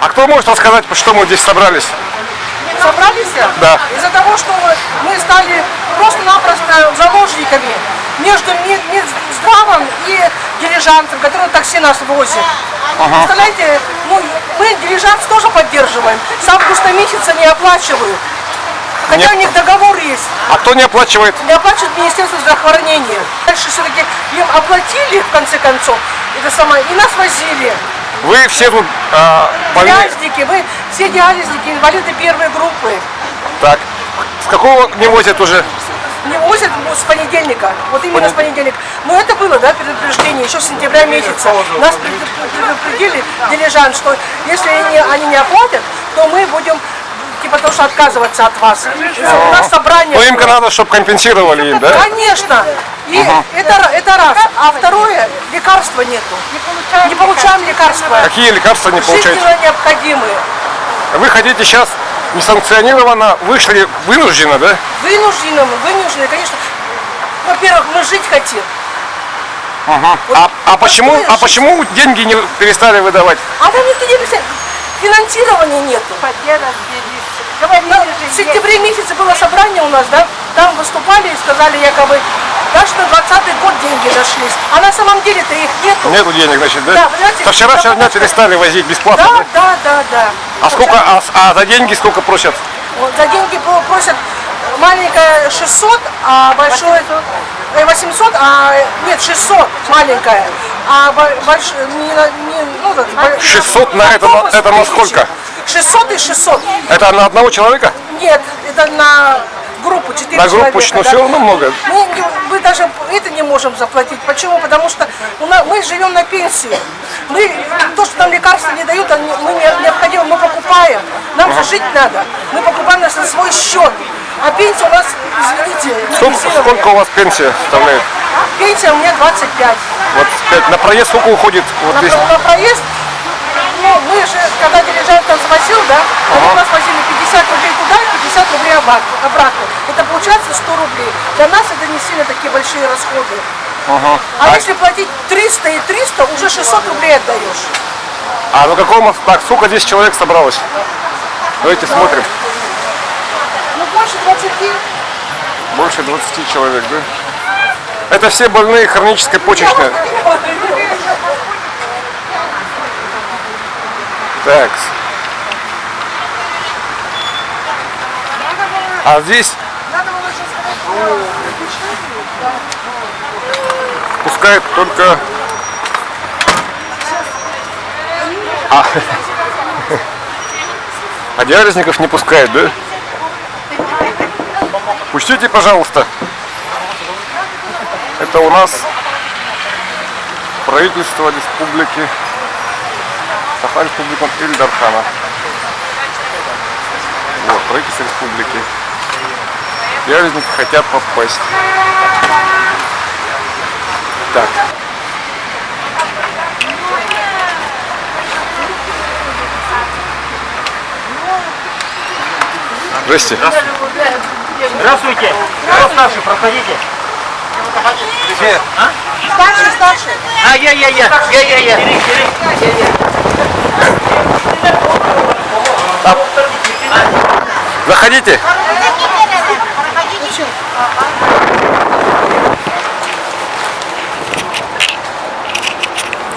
А кто может рассказать, что мы здесь собрались? Собрались? Да. Из-за того, что мы стали просто-напросто заложниками между Минздравом и дилижансом, который такси нас возит. Представляете, мы дилижанс тоже поддерживаем. С августа месяца не оплачивают. Хотя у них договор есть. А кто не оплачивает? Не оплачивает Министерство здравоохранения. Дальше все-таки им оплатили, в конце концов, и нас возили. Вы все тут Диализники, вы все диализники, инвалиды первой группы. Так. С какого не возят уже? Не возят с понедельника, вот именно с понедельника. Но это было, да, предупреждение еще с сентября месяца. Нас предупредили дилижанс, что если они не оплатят, то мы будем типа то, что отказываться от вас. У нас собрание. Ну им надо, чтобы компенсировали им, да? Конечно. И это раз. А второе, лекарства нету. Не получаем лекарства. Какие лекарства не получаете? Жизненно необходимые. Вы хотите сейчас несанкционированно, вышли вынужденно, да? Вынуждены, конечно. Во-первых, мы жить хотим. Вот почему деньги не перестали выдавать? А там никто не писает. Финансирования нету. В сентябре месяце было собрание у нас, да? Там выступали и сказали якобы, даже на 20-й год деньги нашлись. А на самом деле-то их нету. Нету денег, значит, да? Да, Со вчерашнего дня перестали возить бесплатно, да? Да. А сколько, за деньги сколько просят? Вот, за деньги просят маленькая 600, а большое 800, нет, 600 маленькая, а большая, 600 на это на сколько? 600 и 600. Это на одного человека? Нет, это на группу 4 на группу, человека. но все равно много. Мы даже это не можем заплатить. Почему? Потому что мы живем на пенсии. То, что нам лекарства не дают, мы необходимо, мы покупаем. Нам же жить надо. Мы покупаем на свой счет. А пенсия у нас, извините, сколько у вас пенсия составляет? Пенсия у меня 25. 25. На проезд сколько уходит? Вот здесь? На проезд, мы же, когда дилижанс нас возил, да, они нас возили 50 рублей туда и 50 рублей обратно. Это получается 100 рублей. Для нас это не сильно такие большие расходы. А если платить 300 и 300, уже 600 рублей отдаешь. А на каком... Так, сколько здесь человек собралось? Давайте смотрим. Больше 20. Больше 20 человек, да? Это все больные хронической почечной. Так. А здесь пускают только... А диализников не пускают, да? Пустите, пожалуйста. Это у нас правительство республики Саха-Республика Ильдархана. Вот, правительство республики. Диализники хотят попасть. Так. Здрасте. Здравствуйте. Кто старший? Проходите. Где? Старший. Я. Заходите.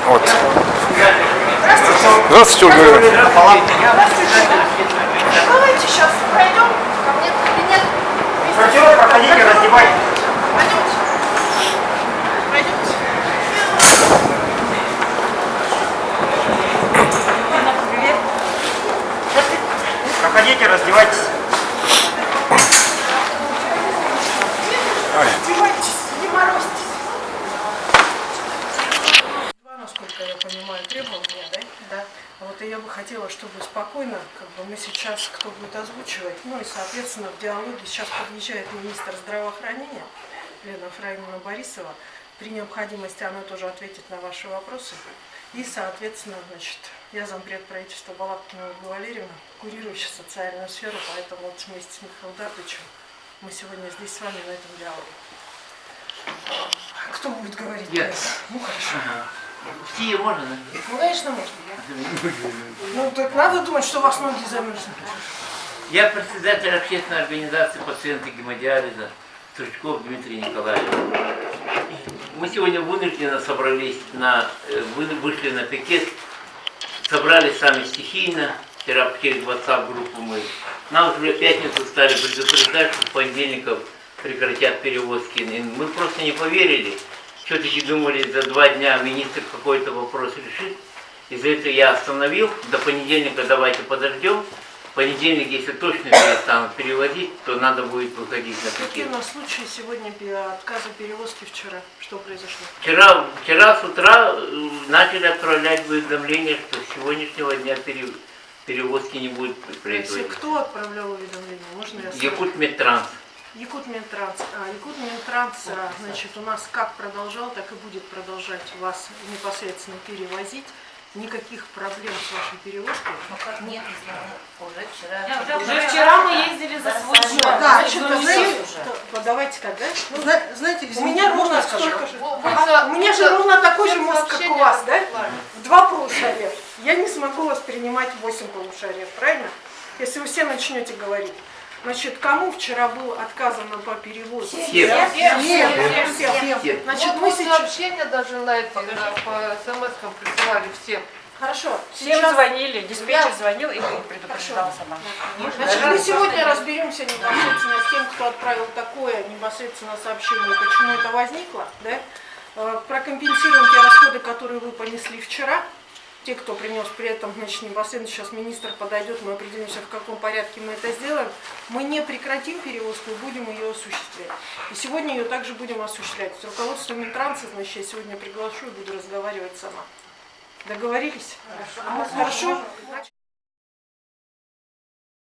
Вот. Здравствуйте, Ольга. Давайте сейчас пройдем ко мне в кабинет. Пойдем, проходите, раздевайтесь. Проходите, раздевайтесь. Раздевайтесь, не морозьтесь. Насколько я понимаю, требования, да? Да. Вот и я бы хотела, чтобы спокойно, мы сейчас, кто будет озвучивать, и, соответственно, в диалоге сейчас подъезжает министр здравоохранения Лена Фраимовна Борисова. При необходимости она тоже ответит на ваши вопросы. И, соответственно, я зампред правительства Балабкина Ольга Валерьевна, курирующая социальную сферу, поэтому вот вместе с Михаилом Дартовичем мы сегодня здесь с вами на этом диалоге. Кто будет говорить? Я. Ну, хорошо. В Киев можно, да? Ну, конечно, можно. Ну, так надо думать, что у вас ноги замерзнут. Я председатель общественной организации пациенты гемодиализа Стручков Дмитрий Николаевич. Мы сегодня вынужденно собрались, вышли на пикет, собрались сами стихийно, вчера через WhatsApp группу мы. Нам уже в пятницу стали предупреждать, что с понедельников прекратят перевозки. И мы просто не поверили. Все-таки думали, за 2 дня министр какой-то вопрос решит. Из-за этого я остановил. До понедельника давайте подождем. В понедельник, если точно перестанут перевозить, то надо будет выходить на Какие пикет. у нас случаи сегодня отказа перевозки вчера? Что произошло? Вчера с утра начали отправлять уведомление, что с сегодняшнего дня перевозки не будет Если производиться. кто отправлял уведомление? Можно я скажу? Якутмедтранс. Якутмедтранс. Якутмедтранс, значит, у нас как продолжал, так и будет продолжать вас непосредственно перевозить. Никаких проблем с вашей перевозкой. Ну как нет, уже вчера. Уже вчера мы ездили за свой счет. Да, Значит, что-то, ну, знаете, уже. вот давайте так, да? Ну, знаете, у извините, меня ровно можно скажу? столько же. У меня же ровно такой же мозг, как у вас, да? В 2 полушария. Я не смогу воспринимать 8 полушариев, правильно? Если вы все начнете говорить. Значит, кому вчера было отказано по перевозу? Всем. Всем. Значит, мы сейчас... сообщения даже на эти, по смс-кам присылали всем. Хорошо. Всем Сейчас... звонили, диспетчер звонил и предупреждал сама. Значит, мы сегодня разберемся непосредственно с тем, кто отправил такое непосредственно сообщение, почему это возникло, да? Прокомпенсируем те расходы, которые вы понесли вчера. Те, кто принес при этом, значит, непосредственно сейчас министр подойдет, мы определимся, в каком порядке мы это сделаем. Мы не прекратим перевозку и будем ее осуществлять. И сегодня ее также будем осуществлять. С руководством Минтранса, значит, я сегодня приглашу и буду разговаривать сама. Договорились? Хорошо?